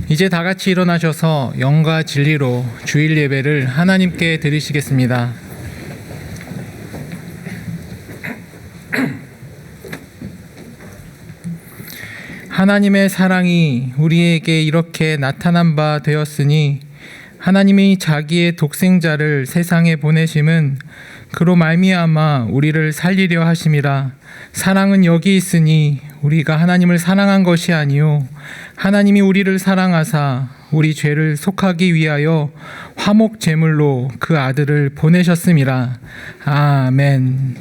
이제 다 같이 일어나셔서 영과 진리로 주일 예배를 하나님께 드리시겠습니다. 하나님의 사랑이 우리에게 이렇게 나타난 바 되었으니 하나님이 자기의 독생자를 세상에 보내심은 그로 말미암아 우리를 살리려 하심이라. 사랑은 여기 있으니 우리가 하나님을 사랑한 것이 아니요 하나님이 우리를 사랑하사 우리 죄를 속하기 위하여 화목 제물로 그 아들을 보내셨음이라. 아멘.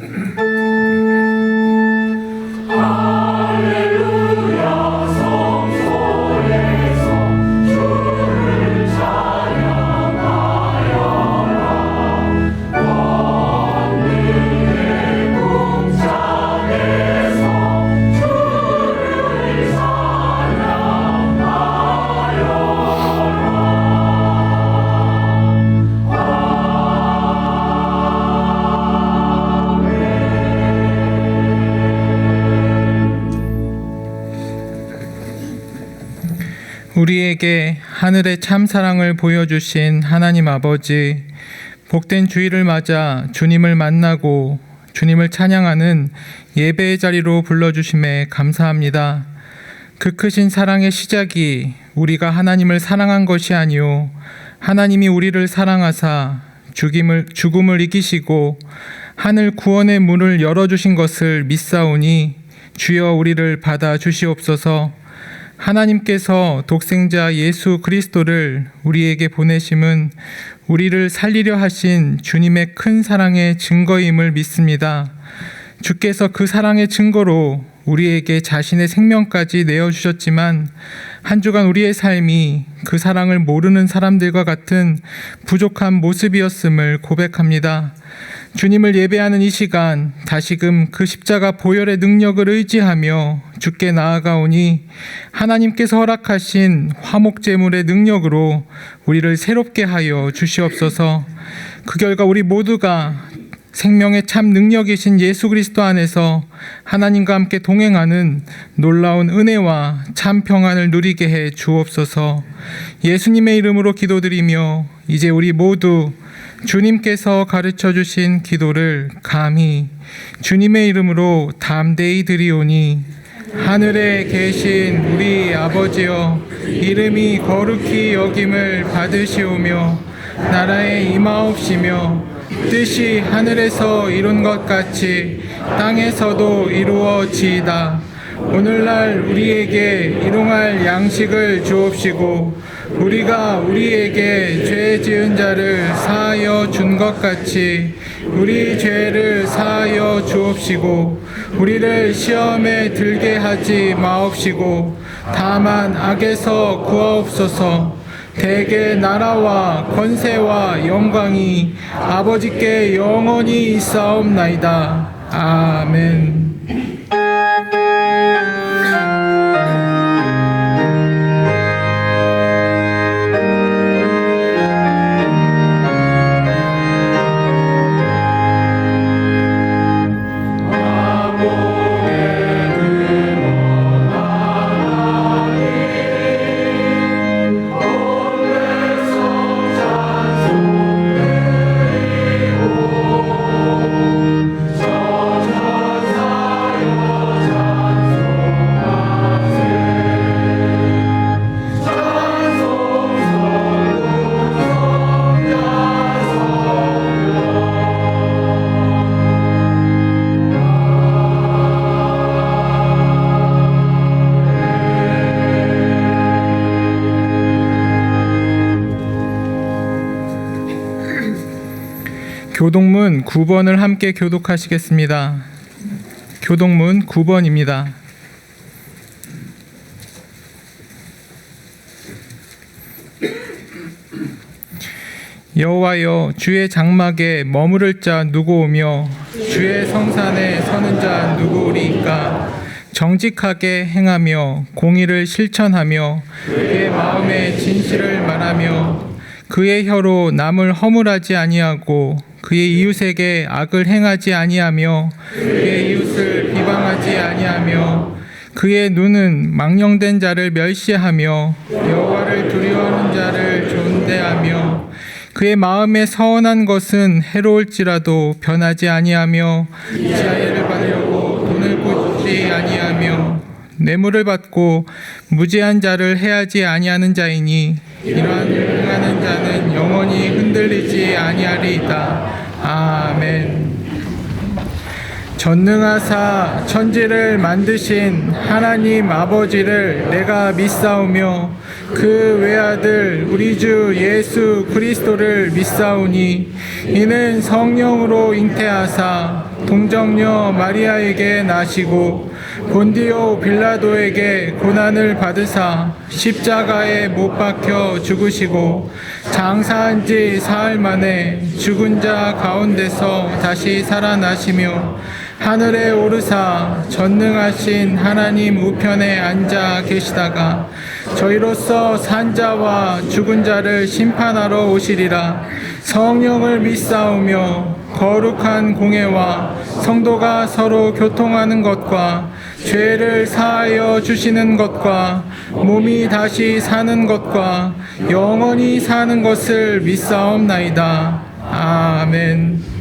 우리에게 하늘의 참 사랑을 보여주신 하나님 아버지, 복된 주일을 맞아 주님을 만나고 주님을 찬양하는 예배의 자리로 불러주심에 감사합니다. 그 크신 사랑의 시작이 우리가 하나님을 사랑한 것이 아니요 하나님이 우리를 사랑하사 죽음을 이기시고 하늘 구원의 문을 열어주신 것을 믿사오니 주여 우리를 받아 주시옵소서. 하나님께서 독생자 예수 그리스도를 우리에게 보내심은 우리를 살리려 하신 주님의 큰 사랑의 증거임을 믿습니다. 주께서 그 사랑의 증거로 우리에게 자신의 생명까지 내어주셨지만 한 주간 우리의 삶이 그 사랑을 모르는 사람들과 같은 부족한 모습이었음을 고백합니다. 주님을 예배하는 이 시간 다시금 그 십자가 보혈의 능력을 의지하며 주께 나아가오니 하나님께서 허락하신 화목제물의 능력으로 우리를 새롭게 하여 주시옵소서. 그 결과 우리 모두가 생명의 참 능력이신 예수 그리스도 안에서 하나님과 함께 동행하는 놀라운 은혜와 참 평안을 누리게 해 주옵소서. 예수님의 이름으로 기도드리며 이제 우리 모두 주님께서 가르쳐 주신 기도를 감히 주님의 이름으로 담대히 드리오니, 하늘에 계신 우리 아버지여, 이름이 거룩히 여김을 받으시오며 나라에 임하옵시며 뜻이 하늘에서 이룬 것 같이 땅에서도 이루어지이다. 오늘날 우리에게 일용할 양식을 주옵시고 우리가 우리에게 죄 지은 자를 사하여 준 것 같이 우리 죄를 사하여 주옵시고 우리를 시험에 들게 하지 마옵시고 다만 악에서 구하옵소서. 대개 나라와 권세와 영광이 아버지께 영원히 있사옵나이다. 아멘. 교동문 9번을 함께 교독하시겠습니다. 교동문 9번입니다. 여호와여, 주의 장막에 머무를 자 누구오며 주의 성산에 서는 자 누구오리이까? 정직하게 행하며 공의를 실천하며 그의 마음에 진실을 말하며 그의 혀로 남을 허물하지 아니하고 그의 이웃에게 악을 행하지 아니하며 그의 이웃을 비방하지 아니하며 그의 눈은 망령된 자를 멸시하며 여호와를 하는 자를 존대하며 그의 마음에 서운한 것은 해로울지라도 변하지 아니하며 지하를 받으려고 돈을 꽂지 아니하며 뇌물을 받고 무지한 자를 해하지 아니하는 자이니 이러한 일을 행하는 자는 영원히 흔들리지 아니하리이다. 아멘. 전능하사 천지를 만드신 하나님 아버지를 내가 믿사오며 그 외아들 우리 주 예수 그리스도를 믿사오니 이는 성령으로 잉태하사 동정녀 마리아에게 나시고 본디오 빌라도에게 고난을 받으사 십자가에 못 박혀 죽으시고 장사한 지 사흘 만에 죽은 자 가운데서 다시 살아나시며 하늘에 오르사 전능하신 하나님 우편에 앉아 계시다가 저희로서 산자와 죽은 자를 심판하러 오시리라. 성령을 믿사오며 거룩한 공회와 성도가 서로 교통하는 것과 죄를 사하여 주시는 것과 몸이 다시 사는 것과 영원히 사는 것을 믿사옵나이다. 아멘.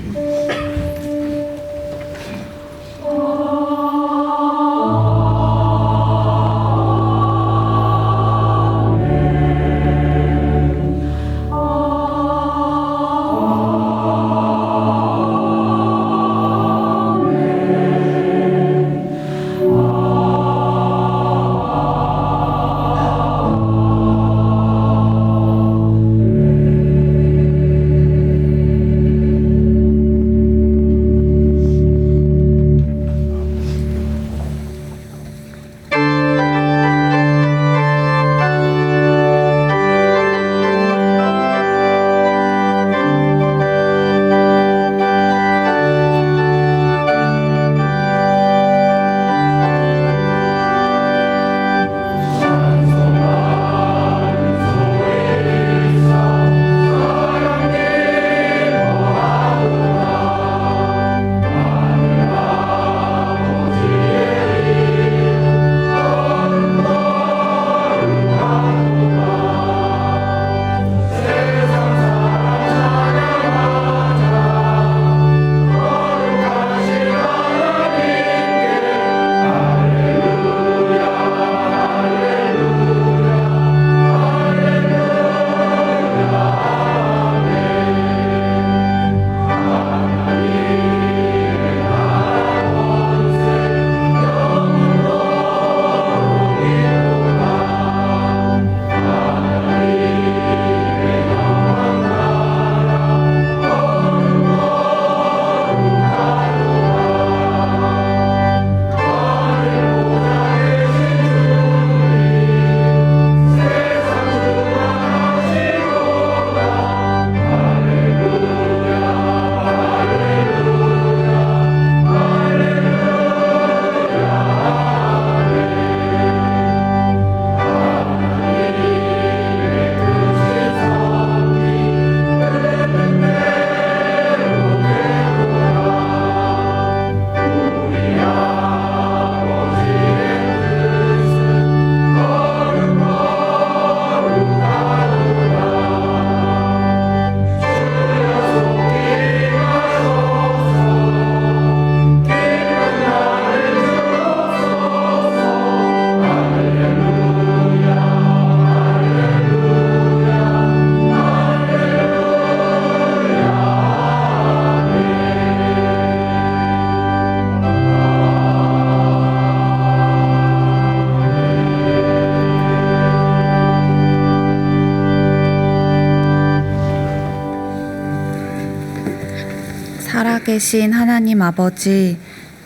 살아계신 하나님 아버지,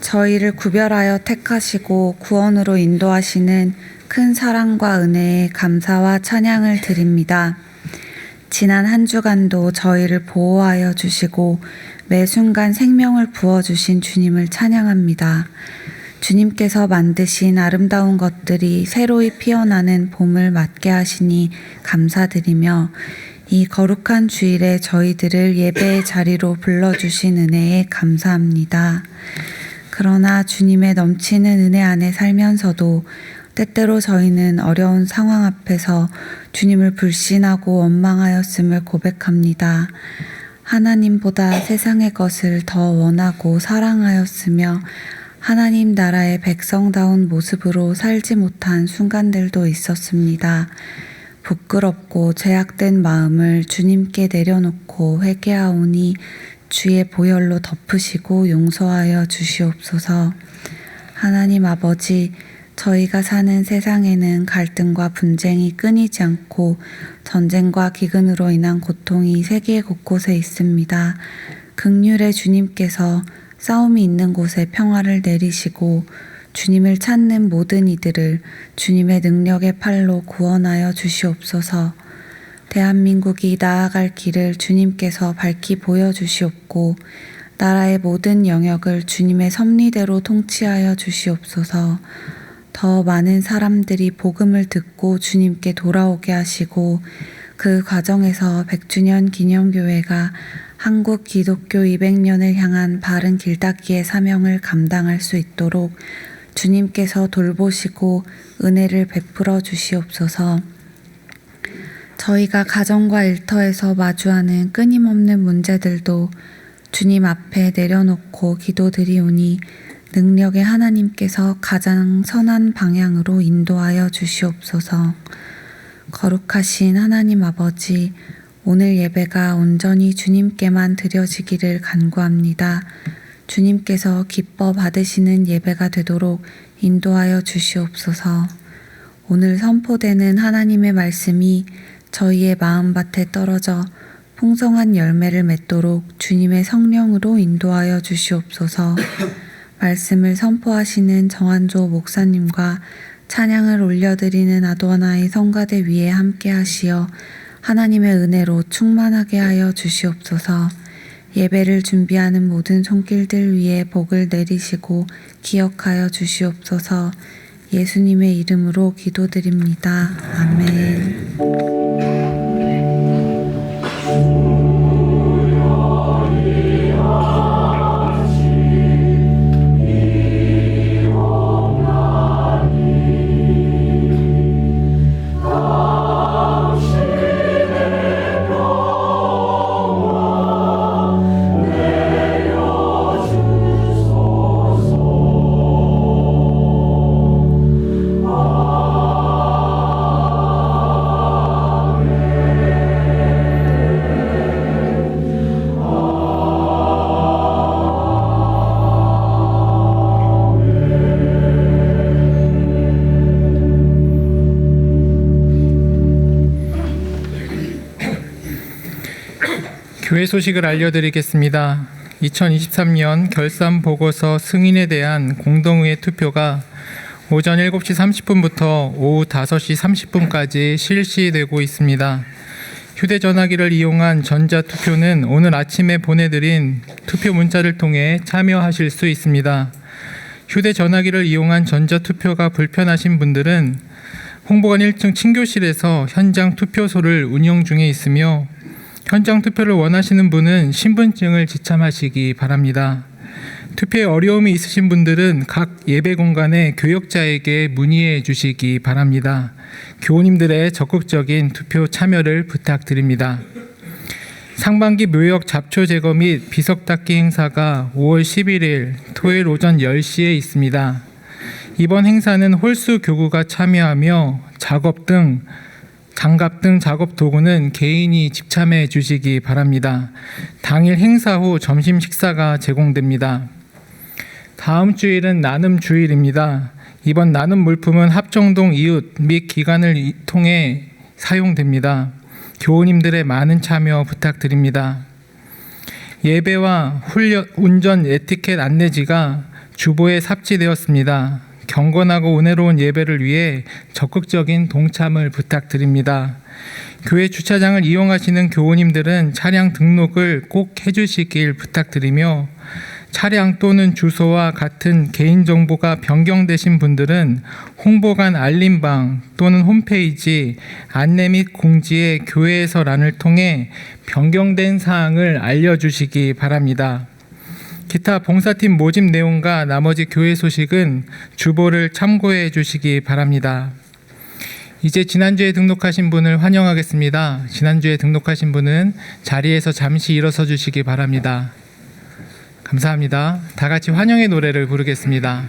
저희를 구별하여 택하시고 구원으로 인도하시는 큰 사랑과 은혜에 감사와 찬양을 드립니다. 지난 한 주간도 저희를 보호하여 주시고 매 순간 생명을 부어주신 주님을 찬양합니다. 주님께서 만드신 아름다운 것들이 새로이 피어나는 봄을 맞게 하시니 감사드리며 이 거룩한 주일에 저희들을 예배의 자리로 불러주신 은혜에 감사합니다. 그러나 주님의 넘치는 은혜 안에 살면서도 때때로 저희는 어려운 상황 앞에서 주님을 불신하고 원망하였음을 고백합니다. 하나님보다 세상의 것을 더 원하고 사랑하였으며 하나님 나라의 백성다운 모습으로 살지 못한 순간들도 있었습니다. 부끄럽고 죄악된 마음을 주님께 내려놓고 회개하오니 주의 보혈로 덮으시고 용서하여 주시옵소서. 하나님 아버지, 저희가 사는 세상에는 갈등과 분쟁이 끊이지 않고 전쟁과 기근으로 인한 고통이 세계 곳곳에 있습니다. 긍휼의 주님께서 싸움이 있는 곳에 평화를 내리시고 주님을 찾는 모든 이들을 주님의 능력의 팔로 구원하여 주시옵소서. 대한민국이 나아갈 길을 주님께서 밝히 보여주시옵고 나라의 모든 영역을 주님의 섭리대로 통치하여 주시옵소서. 더 많은 사람들이 복음을 듣고 주님께 돌아오게 하시고 그 과정에서 100주년 기념교회가 한국 기독교 200년을 향한 바른 길닦기의 사명을 감당할 수 있도록 주님께서 돌보시고 은혜를 베풀어 주시옵소서. 저희가 가정과 일터에서 마주하는 끊임없는 문제들도 주님 앞에 내려놓고 기도드리오니 능력의 하나님께서 가장 선한 방향으로 인도하여 주시옵소서. 거룩하신 하나님 아버지, 오늘 예배가 온전히 주님께만 드려지기를 간구합니다. 주님께서 기뻐 받으시는 예배가 되도록 인도하여 주시옵소서. 오늘 선포되는 하나님의 말씀이 저희의 마음밭에 떨어져 풍성한 열매를 맺도록 주님의 성령으로 인도하여 주시옵소서. 말씀을 선포하시는 정한조 목사님과 찬양을 올려드리는 아도나이 성가대 위에 함께 하시어 하나님의 은혜로 충만하게 하여 주시옵소서. 예배를 준비하는 모든 손길들 위에 복을 내리시고 기억하여 주시옵소서. 예수님의 이름으로 기도드립니다. 아멘. 교회 소식을 알려드리겠습니다. 2023년 결산 보고서 승인에 대한 공동의회 투표가 오전 7시 30분부터 오후 5시 30분까지 실시되고 있습니다. 휴대전화기를 이용한 전자투표는 오늘 아침에 보내드린 투표 문자를 통해 참여하실 수 있습니다. 휴대전화기를 이용한 전자투표가 불편하신 분들은 홍보관 1층 친교실에서 현장 투표소를 운영 중에 있으며 현장 투표를 원하시는 분은 신분증을 지참하시기 바랍니다. 투표에 어려움이 있으신 분들은 각 예배 공간의 교역자에게 문의해 주시기 바랍니다. 교우님들의 적극적인 투표 참여를 부탁드립니다. 상반기 묘역 잡초 제거 및 비석 닦기 행사가 5월 11일 토요일 오전 10시에 있습니다. 이번 행사는 홀수 교구가 참여하며 장갑 등 작업 도구는 개인이 집참해 주시기 바랍니다. 당일 행사 후 점심 식사가 제공됩니다. 다음 주일은 나눔 주일입니다. 이번 나눔 물품은 합정동 이웃 및 기관을 통해 사용됩니다. 교우님들의 많은 참여 부탁드립니다. 예배와 운전 에티켓 안내지가 주보에 삽지되었습니다. 경건하고 은혜로운 예배를 위해 적극적인 동참을 부탁드립니다. 교회 주차장을 이용하시는 교우님들은 차량 등록을 꼭 해주시길 부탁드리며 차량 또는 주소와 같은 개인정보가 변경되신 분들은 홍보관 알림방 또는 홈페이지 안내 및 공지에 교회에서란을 통해 변경된 사항을 알려주시기 바랍니다. 기타 봉사팀 모집 내용과 나머지 교회 소식은 주보를 참고해 주시기 바랍니다. 이제 지난주에 등록하신 분을 환영하겠습니다. 지난주에 등록하신 분은 자리에서 잠시 일어서 주시기 바랍니다. 감사합니다. 다 같이 환영의 노래를 부르겠습니다.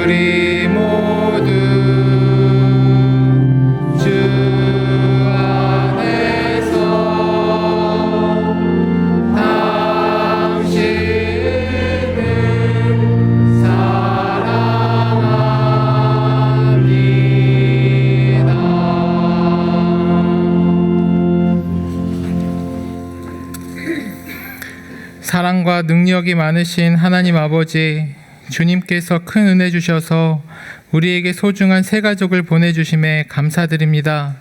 우리 모두 주 안에서 당신을 사랑합니다. 사랑과 능력이 많으신 하나님 아버지, 주님께서 큰 은혜 주셔서 우리에게 소중한 새 가족을 보내주심에 감사드립니다.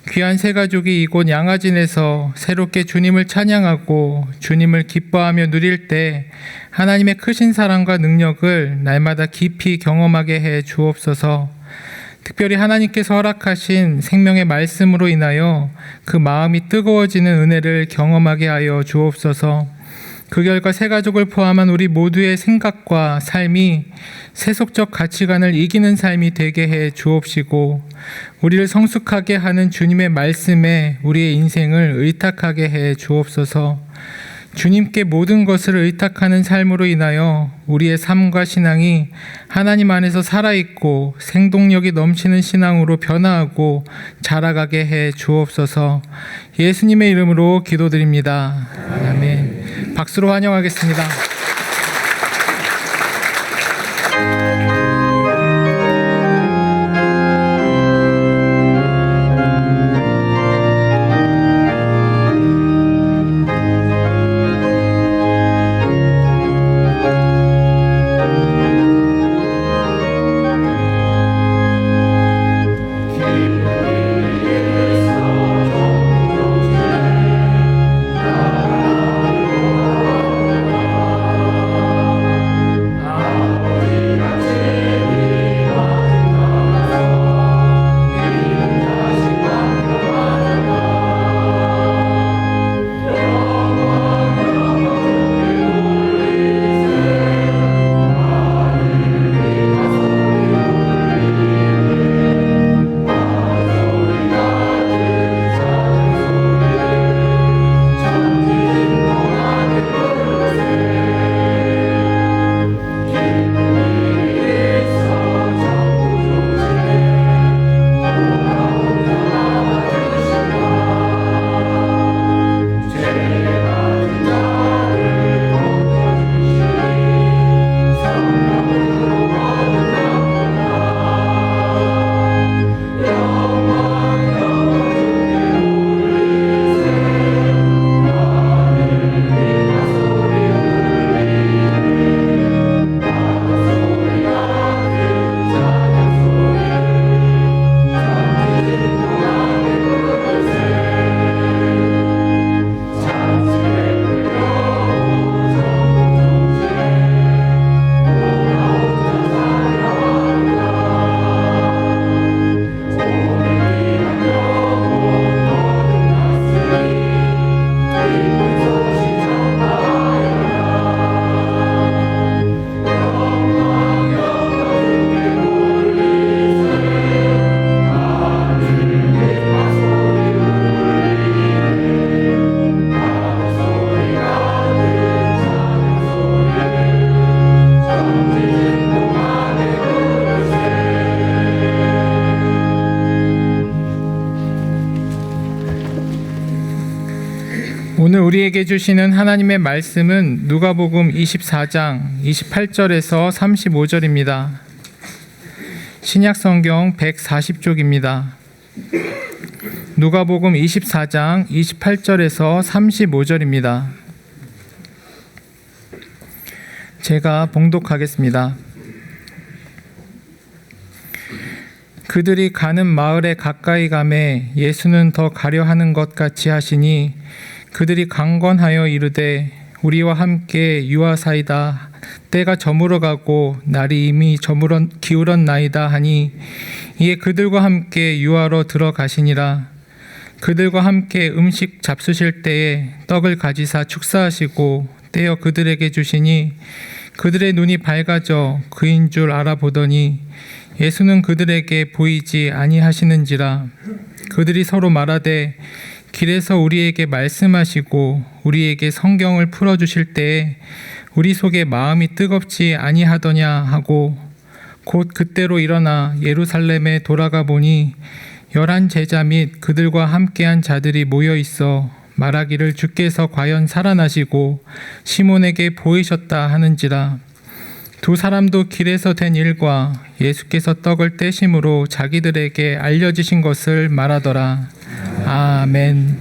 귀한 새 가족이 이곳 양화진에서 새롭게 주님을 찬양하고 주님을 기뻐하며 누릴 때 하나님의 크신 사랑과 능력을 날마다 깊이 경험하게 해 주옵소서. 특별히 하나님께서 허락하신 생명의 말씀으로 인하여 그 마음이 뜨거워지는 은혜를 경험하게 하여 주옵소서. 그 결과 새 가족을 포함한 우리 모두의 생각과 삶이 세속적 가치관을 이기는 삶이 되게 해 주옵시고, 우리를 성숙하게 하는 주님의 말씀에 우리의 인생을 의탁하게 해 주옵소서. 주님께 모든 것을 의탁하는 삶으로 인하여 우리의 삶과 신앙이 하나님 안에서 살아있고 생동력이 넘치는 신앙으로 변화하고 자라가게 해 주옵소서. 예수님의 이름으로 기도드립니다. 아멘. 박수로 환영하겠습니다. 오늘 우리에게 주시는 하나님의 말씀은 누가복음 24장 28절에서 35절입니다. 신약성경 140쪽입니다. 누가복음 24장 28절에서 35절입니다. 제가 봉독하겠습니다. 그들이 가는 마을에 가까이 가매 예수는 더 가려 하는 것 같이 하시니 그들이 강권하여 이르되 우리와 함께 유하사이다. 때가 저물어가고 날이 이미 기울었나이다 하니 이에 그들과 함께 유하로 들어가시니라. 그들과 함께 음식 잡수실 때에 떡을 가지사 축사하시고 떼어 그들에게 주시니 그들의 눈이 밝아져 그인 줄 알아보더니 예수는 그들에게 보이지 아니하시는지라. 그들이 서로 말하되 길에서 우리에게 말씀하시고 우리에게 성경을 풀어주실 때에 우리 속에 마음이 뜨겁지 아니하더냐 하고 곧 그때로 일어나 예루살렘에 돌아가 보니 11 제자 및 그들과 함께한 자들이 모여 있어 말하기를 주께서 과연 살아나시고 시몬에게 보이셨다 하는지라. 두 사람도 길에서 된 일과 예수께서 떡을 떼심으로 자기들에게 알려지신 것을 말하더라. 아멘.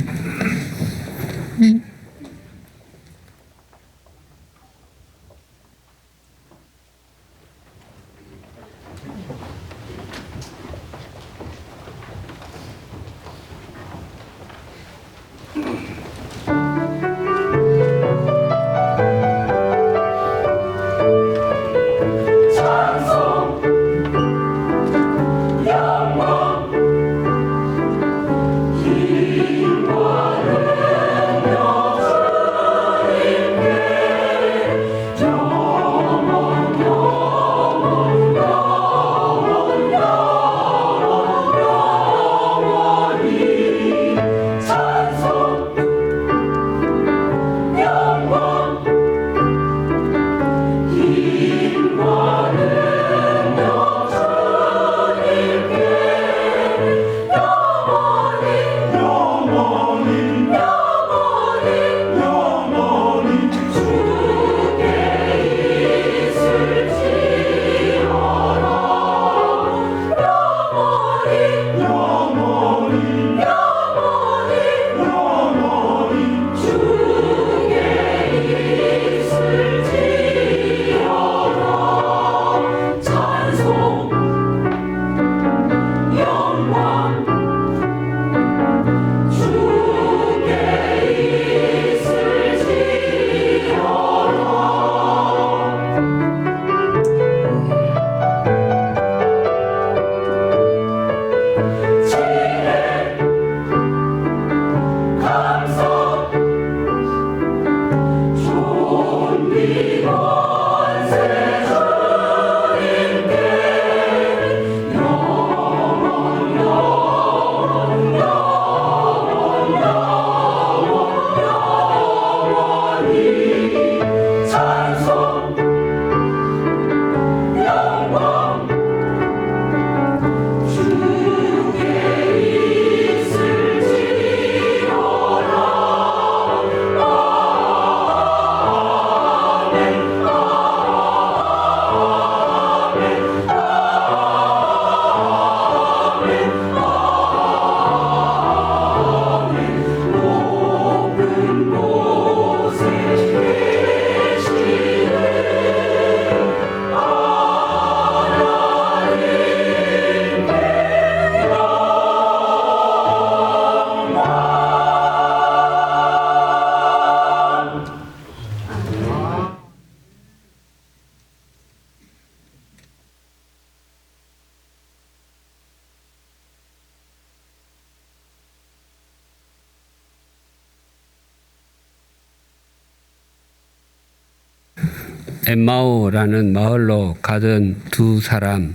엠마오라는 마을로 가던 두 사람,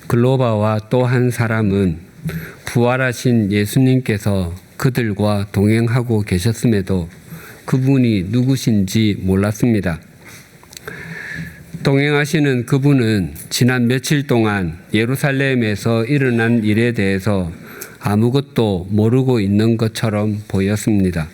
글로바와 또 한 사람은 부활하신 예수님께서 그들과 동행하고 계셨음에도 그분이 누구신지 몰랐습니다. 동행하시는 그분은 지난 며칠 동안 예루살렘에서 일어난 일에 대해서 아무것도 모르고 있는 것처럼 보였습니다.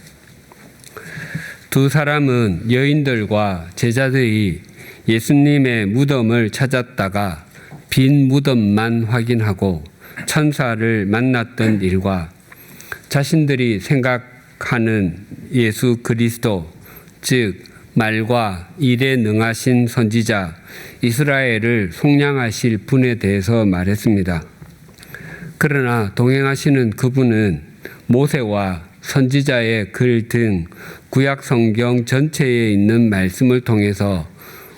두 사람은 여인들과 제자들이 예수님의 무덤을 찾았다가 빈 무덤만 확인하고 천사를 만났던 일과 자신들이 생각하는 예수 그리스도, 즉 말과 일에 능하신 선지자 이스라엘을 속량하실 분에 대해서 말했습니다. 그러나 동행하시는 그분은 모세와 선지자의 글 등 구약 성경 전체에 있는 말씀을 통해서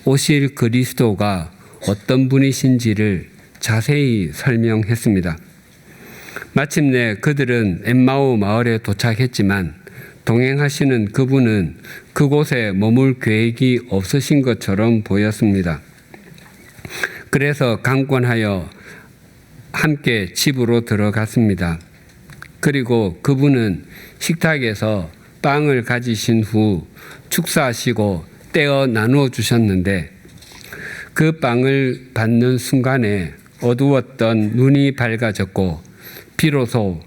오실 그리스도가 어떤 분이신지를 자세히 설명했습니다. 마침내 그들은 엠마오 마을에 도착했지만 동행하시는 그분은 그곳에 머물 계획이 없으신 것처럼 보였습니다. 그래서 강권하여 함께 집으로 들어갔습니다. 그리고 그분은 식탁에서 빵을 가지신 후 축사하시고 떼어 나누어 주셨는데 그 빵을 받는 순간에 어두웠던 눈이 밝아졌고 비로소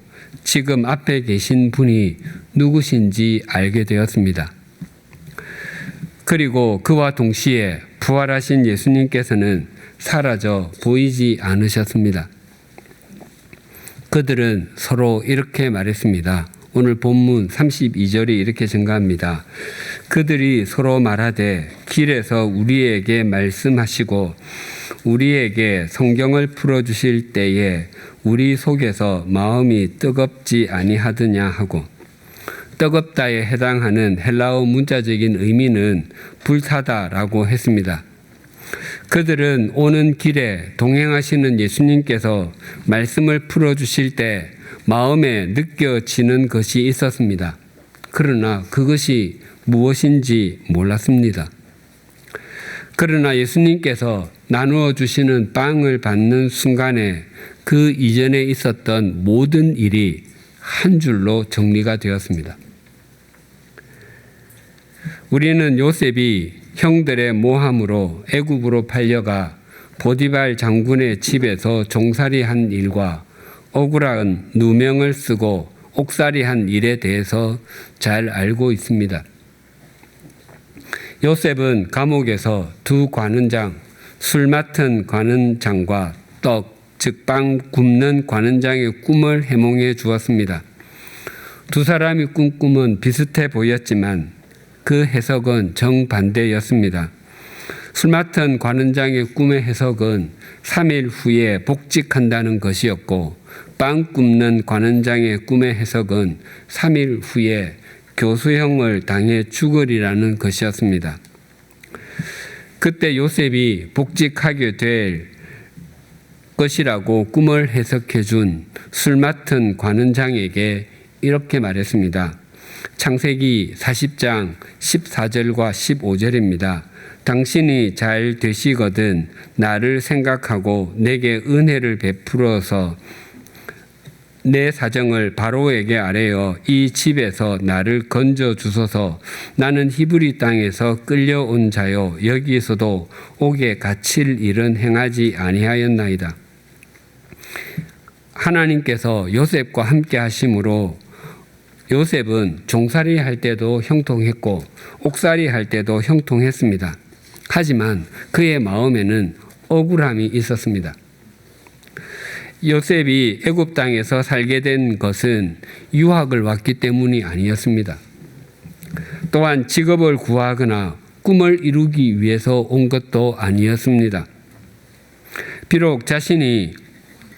지금 앞에 계신 분이 누구신지 알게 되었습니다. 그리고 그와 동시에 부활하신 예수님께서는 사라져 보이지 않으셨습니다. 그들은 서로 이렇게 말했습니다. 오늘 본문 32절이 이렇게 증가합니다. 그들이 서로 말하되 길에서 우리에게 말씀하시고 우리에게 성경을 풀어주실 때에 우리 속에서 마음이 뜨겁지 아니하더냐 하고, 뜨겁다에 해당하는 헬라어 문자적인 의미는 불타다라고 했습니다. 그들은 오는 길에 동행하시는 예수님께서 말씀을 풀어주실 때 마음에 느껴지는 것이 있었습니다. 그러나 그것이 무엇인지 몰랐습니다. 그러나 예수님께서 나누어 주시는 빵을 받는 순간에 그 이전에 있었던 모든 일이 한 줄로 정리가 되었습니다. 우리는 요셉이 형들의 모함으로 애굽으로 팔려가 보디발 장군의 집에서 종살이한 일과 억울한 누명을 쓰고 옥살이한 일에 대해서 잘 알고 있습니다. 요셉은 감옥에서 두 관원장, 술 맡은 관원장과 떡, 즉 빵 굽는 관원장의 꿈을 해몽해 주었습니다. 두 사람이 꾼 꿈은 비슷해 보였지만 그 해석은 정반대였습니다. 술 맡은 관원장의 꿈의 해석은 3일 후에 복직한다는 것이었고, 빵 굽는 관원장의 꿈의 해석은 3일 후에 교수형을 당해 죽으리라는 것이었습니다. 그때 요셉이 복직하게 될 것이라고 꿈을 해석해 준 술 맡은 관원장에게 이렇게 말했습니다. 창세기 40장 14절과 15절입니다. 당신이 잘 되시거든 나를 생각하고 내게 은혜를 베풀어서 내 사정을 바로에게 아뢰어 이 집에서 나를 건져 주소서. 나는 히브리 땅에서 끌려온 자요 여기에서도 옥에 갇힐 일은 행하지 아니하였나이다. 하나님께서 요셉과 함께 하심으로 요셉은 종살이 할 때도 형통했고 옥살이 할 때도 형통했습니다. 하지만 그의 마음에는 억울함이 있었습니다. 요셉이 애굽 땅에서 살게 된 것은 유학을 왔기 때문이 아니었습니다. 또한 직업을 구하거나 꿈을 이루기 위해서 온 것도 아니었습니다. 비록 자신이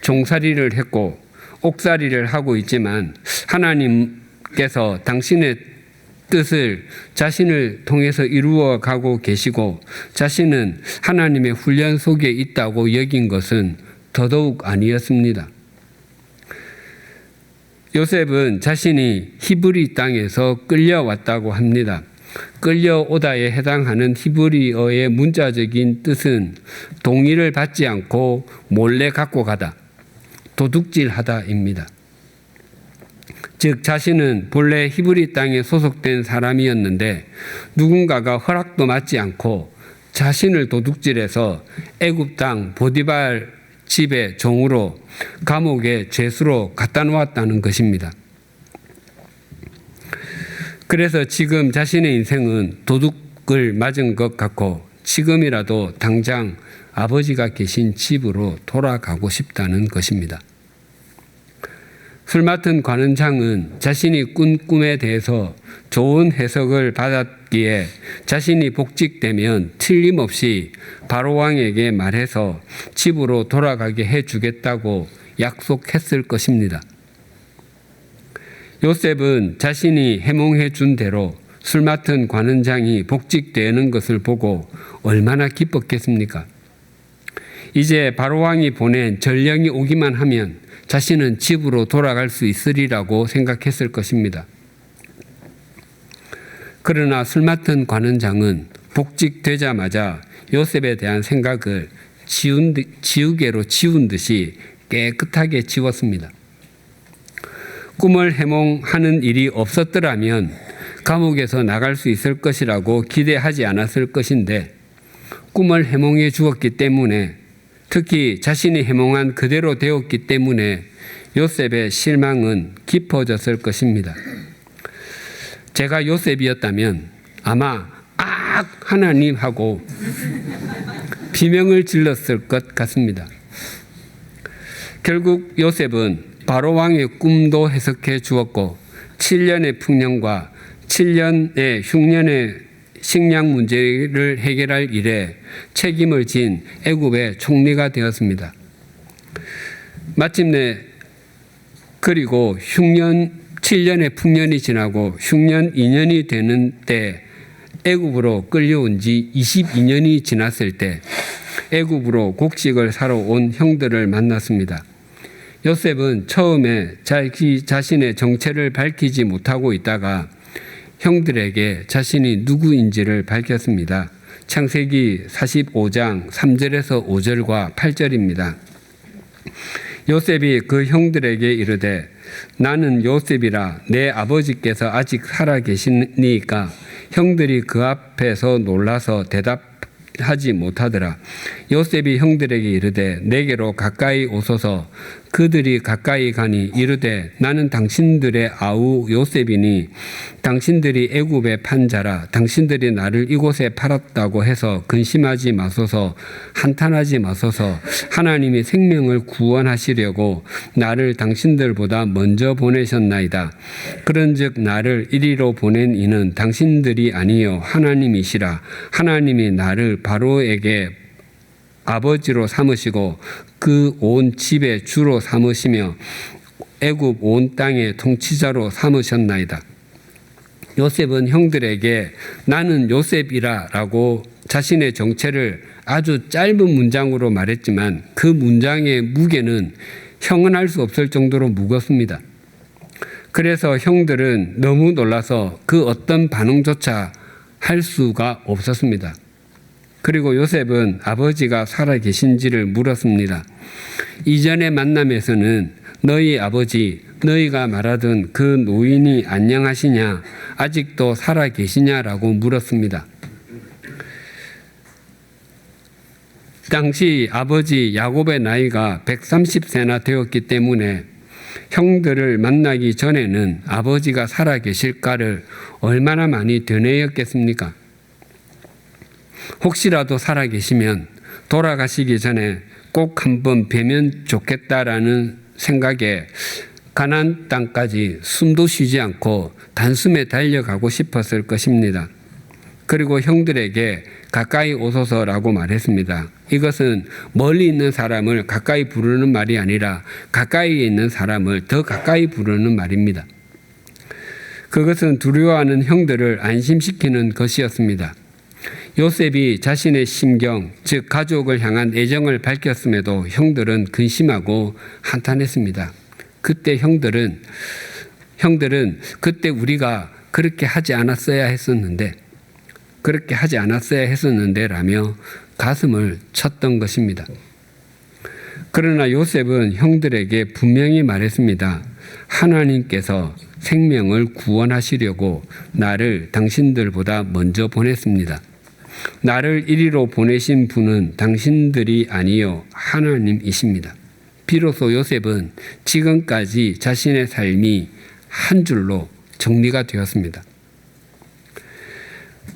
종살이를 했고 옥살이를 하고 있지만 하나님께서 당신의 뜻을 자신을 통해서 이루어 가고 계시고 자신은 하나님의 훈련 속에 있다고 여긴 것은 더더욱 아니었습니다. 요셉은 자신이 히브리 땅에서 끌려왔다고 합니다. 끌려오다에 해당하는 히브리어의 문자적인 뜻은 동의를 받지 않고 몰래 갖고 가다, 도둑질하다입니다. 즉 자신은 본래 히브리 땅에 소속된 사람이었는데 누군가가 허락도 받지 않고 자신을 도둑질해서 애굽 땅 보디발 집의 종으로 감옥에 죄수로 갖다 놓았다는 것입니다. 그래서 지금 자신의 인생은 도둑을 맞은 것 같고 지금이라도 당장 아버지가 계신 집으로 돌아가고 싶다는 것입니다. 술 맡은 관원장은 자신이 꾼 꿈에 대해서 좋은 해석을 받았기에 자신이 복직되면 틀림없이 바로왕에게 말해서 집으로 돌아가게 해주겠다고 약속했을 것입니다. 요셉은 자신이 해몽해 준 대로 술 맡은 관원장이 복직되는 것을 보고 얼마나 기뻤겠습니까? 이제 바로왕이 보낸 전령이 오기만 하면 자신은 집으로 돌아갈 수 있으리라고 생각했을 것입니다. 그러나 술 맡은 관원장은 복직되자마자 요셉에 대한 생각을 지우개로 지운 듯이 깨끗하게 지웠습니다. 꿈을 해몽하는 일이 없었더라면 감옥에서 나갈 수 있을 것이라고 기대하지 않았을 것인데 꿈을 해몽해 주었기 때문에, 특히 자신이 해몽한 그대로 되었기 때문에 요셉의 실망은 깊어졌을 것입니다. 제가 요셉이었다면 아마 하나님 하고 비명을 질렀을 것 같습니다. 결국 요셉은 바로왕의 꿈도 해석해 주었고 7년의 풍년과 7년의 흉년의 식량 문제를 해결할 일에 책임을 진 애굽의 총리가 되었습니다. 마침내 그리고 7년의 풍년이 지나고 흉년 2년이 되는 때 애굽으로 끌려온 지 22년이 지났을 때 애굽으로 곡식을 사러 온 형들을 만났습니다. 요셉은 처음에 자신의 정체를 밝히지 못하고 있다가 형들에게 자신이 누구인지를 밝혔습니다. 창세기 45장 3절에서 5절과 8절입니다. 요셉이 그 형들에게 이르되 나는 요셉이라 내 아버지께서 아직 살아 계시니까 형들이 그 앞에서 놀라서 대답하지 못하더라. 요셉이 형들에게 이르되 내게로 가까이 오소서. 그들이 가까이 가니 이르되 나는 당신들의 아우 요셉이니 당신들이 애굽에 판 자라. 당신들이 나를 이곳에 팔았다고 해서 근심하지 마소서. 한탄하지 마소서. 하나님이 생명을 구원하시려고 나를 당신들보다 먼저 보내셨나이다. 그런즉 나를 이리로 보낸 이는 당신들이 아니요 하나님이시라. 하나님이 나를 바로에게 아버지로 삼으시고 그 온 집의 주로 삼으시며 애굽 온 땅의 통치자로 삼으셨나이다. 요셉은 형들에게 나는 요셉이라 라고 자신의 정체를 아주 짧은 문장으로 말했지만 그 문장의 무게는 형언할 수 없을 정도로 무겁습니다. 그래서 형들은 너무 놀라서 그 어떤 반응조차 할 수가 없었습니다. 그리고 요셉은 아버지가 살아계신지를 물었습니다. 이전의 만남에서는 너희 아버지, 너희가 말하던 그 노인이 안녕하시냐, 아직도 살아계시냐라고 물었습니다. 당시 아버지 야곱의 나이가 130세나 되었기 때문에 형들을 만나기 전에는 아버지가 살아계실까를 얼마나 많이 되뇌었겠습니까? 혹시라도 살아계시면 돌아가시기 전에 꼭 한번 뵈면 좋겠다라는 생각에 가나안 땅까지 숨도 쉬지 않고 단숨에 달려가고 싶었을 것입니다. 그리고 형들에게 가까이 오소서라고 말했습니다. 이것은 멀리 있는 사람을 가까이 부르는 말이 아니라 가까이에 있는 사람을 더 가까이 부르는 말입니다. 그것은 두려워하는 형들을 안심시키는 것이었습니다. 요셉이 자신의 심경, 즉 가족을 향한 애정을 밝혔음에도 형들은 근심하고 한탄했습니다. 그때 형들은 그때 우리가 그렇게 하지 않았어야 했었는데 라며 가슴을 쳤던 것입니다. 그러나 요셉은 형들에게 분명히 말했습니다. 하나님께서 생명을 구원하시려고 나를 당신들보다 먼저 보냈습니다. 나를 이리로 보내신 분은 당신들이 아니요 하나님이십니다. 비로소 요셉은 지금까지 자신의 삶이 한 줄로 정리가 되었습니다.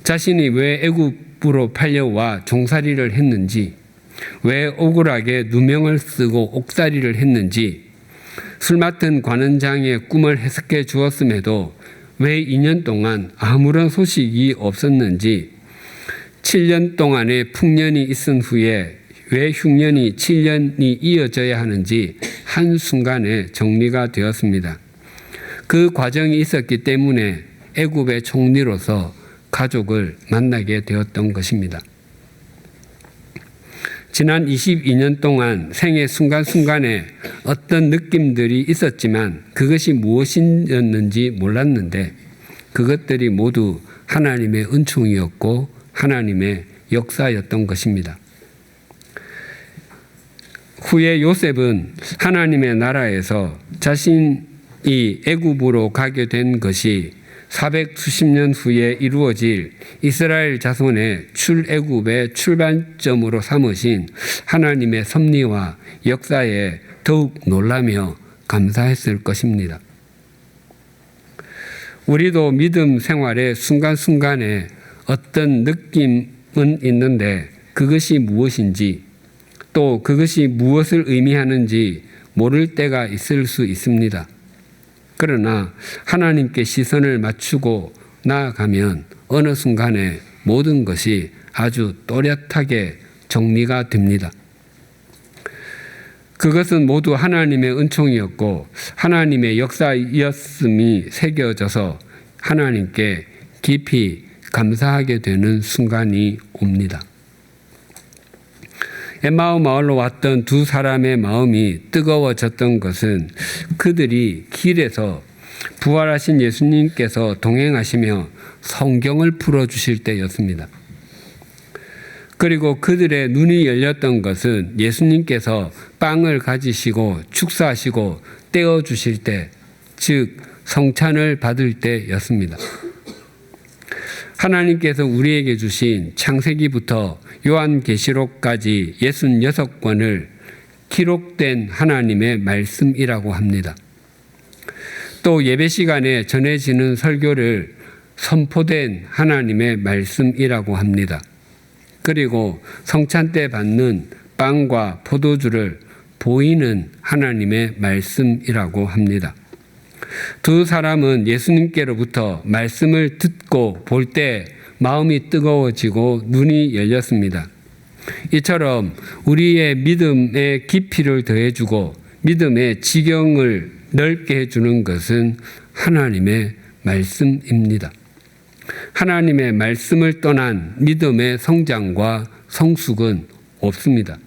자신이 왜 애굽으로 팔려와 종살이를 했는지, 왜 억울하게 누명을 쓰고 옥살이를 했는지, 술 맡은 관원장의 꿈을 해석해 주었음에도 왜 2년 동안 아무런 소식이 없었는지, 7년 동안의 풍년이 있은 후에 왜 흉년이 7년이 이어져야 하는지 한순간에 정리가 되었습니다. 그 과정이 있었기 때문에 애굽의 총리로서 가족을 만나게 되었던 것입니다. 지난 22년 동안 생애 순간순간에 어떤 느낌들이 있었지만 그것이 무엇이었는지 몰랐는데 그것들이 모두 하나님의 은총이었고 하나님의 역사였던 것입니다. 후에 요셉은 하나님의 나라에서 자신이 애굽으로 가게 된 것이 400수십 년 후에 이루어질 이스라엘 자손의 출애굽의 출발점으로 삼으신 하나님의 섭리와 역사에 더욱 놀라며 감사했을 것입니다. 우리도 믿음 생활의 순간순간에 어떤 느낌은 있는데 그것이 무엇인지 또 그것이 무엇을 의미하는지 모를 때가 있을 수 있습니다. 그러나 하나님께 시선을 맞추고 나아가면 어느 순간에 모든 것이 아주 또렷하게 정리가 됩니다. 그것은 모두 하나님의 은총이었고 하나님의 역사였음이 새겨져서 하나님께 깊이 감사하게 되는 순간이 옵니다. 엠마오 마을로 왔던 두 사람의 마음이 뜨거워졌던 것은 그들이 길에서 부활하신 예수님께서 동행하시며 성경을 풀어주실 때였습니다. 그리고 그들의 눈이 열렸던 것은 예수님께서 빵을 가지시고 축사하시고 떼어주실 때, 즉 성찬을 받을 때였습니다. 하나님께서 우리에게 주신 창세기부터 요한계시록까지 66권을 기록된 하나님의 말씀이라고 합니다. 또 예배 시간에 전해지는 설교를 선포된 하나님의 말씀이라고 합니다. 그리고 성찬 때 받는 빵과 포도주를 보이는 하나님의 말씀이라고 합니다. 두 사람은 예수님께로부터 말씀을 듣고 볼 때 마음이 뜨거워지고 눈이 열렸습니다. 이처럼 우리의 믿음의 깊이를 더해주고 믿음의 지경을 넓게 해주는 것은 하나님의 말씀입니다. 하나님의 말씀을 떠난 믿음의 성장과 성숙은 없습니다.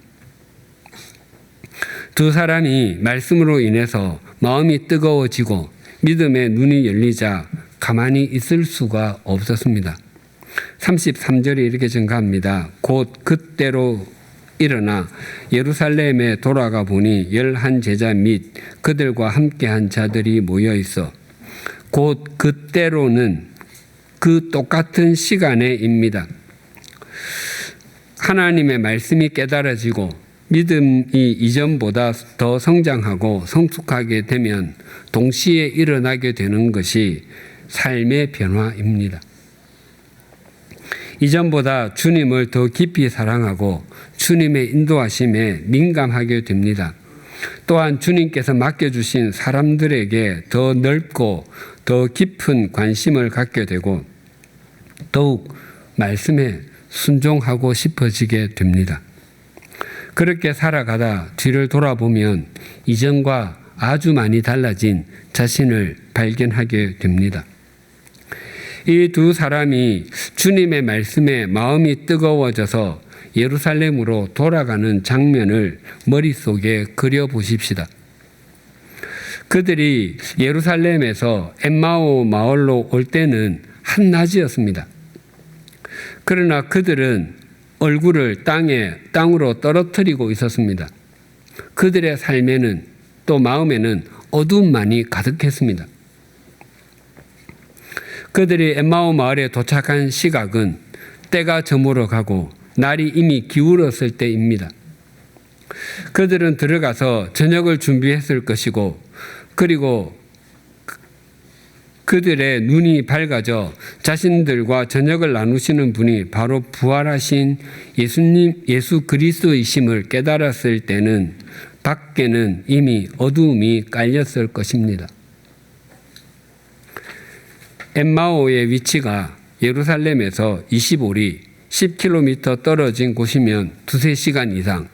두 사람이 말씀으로 인해서 마음이 뜨거워지고 믿음의 눈이 열리자 가만히 있을 수가 없었습니다. 33절에 이렇게 증가합니다. 곧 그때로 일어나 예루살렘에 돌아가 보니 11 제자 및 그들과 함께한 자들이 모여 있어 곧 그때로는 그 똑같은 시간에입니다. 하나님의 말씀이 깨달아지고 믿음이 이전보다 더 성장하고 성숙하게 되면 동시에 일어나게 되는 것이 삶의 변화입니다. 이전보다 주님을 더 깊이 사랑하고 주님의 인도하심에 민감하게 됩니다. 또한 주님께서 맡겨주신 사람들에게 더 넓고 더 깊은 관심을 갖게 되고 더욱 말씀에 순종하고 싶어지게 됩니다. 그렇게 살아가다 뒤를 돌아보면 이전과 아주 많이 달라진 자신을 발견하게 됩니다. 이 두 사람이 주님의 말씀에 마음이 뜨거워져서 예루살렘으로 돌아가는 장면을 머릿속에 그려보십시다. 그들이 예루살렘에서 엠마오 마을로 올 때는 한낮이었습니다. 그러나 그들은 얼굴을 땅으로 떨어뜨리고 있었습니다. 그들의 삶에는 또 마음에는 어둠만이 가득했습니다. 그들이 엠마오 마을에 도착한 시각은 때가 저물어 가고 날이 이미 기울었을 때입니다. 그들은 들어가서 저녁을 준비했을 것이고 그리고 그들의 눈이 밝아져 자신들과 저녁을 나누시는 분이 바로 부활하신 예수 그리스도이심을 깨달았을 때는 밖에는 이미 어두움이 깔렸을 것입니다. 엠마오의 위치가 예루살렘에서 25리 10km 떨어진 곳이면 2-3시간 이상,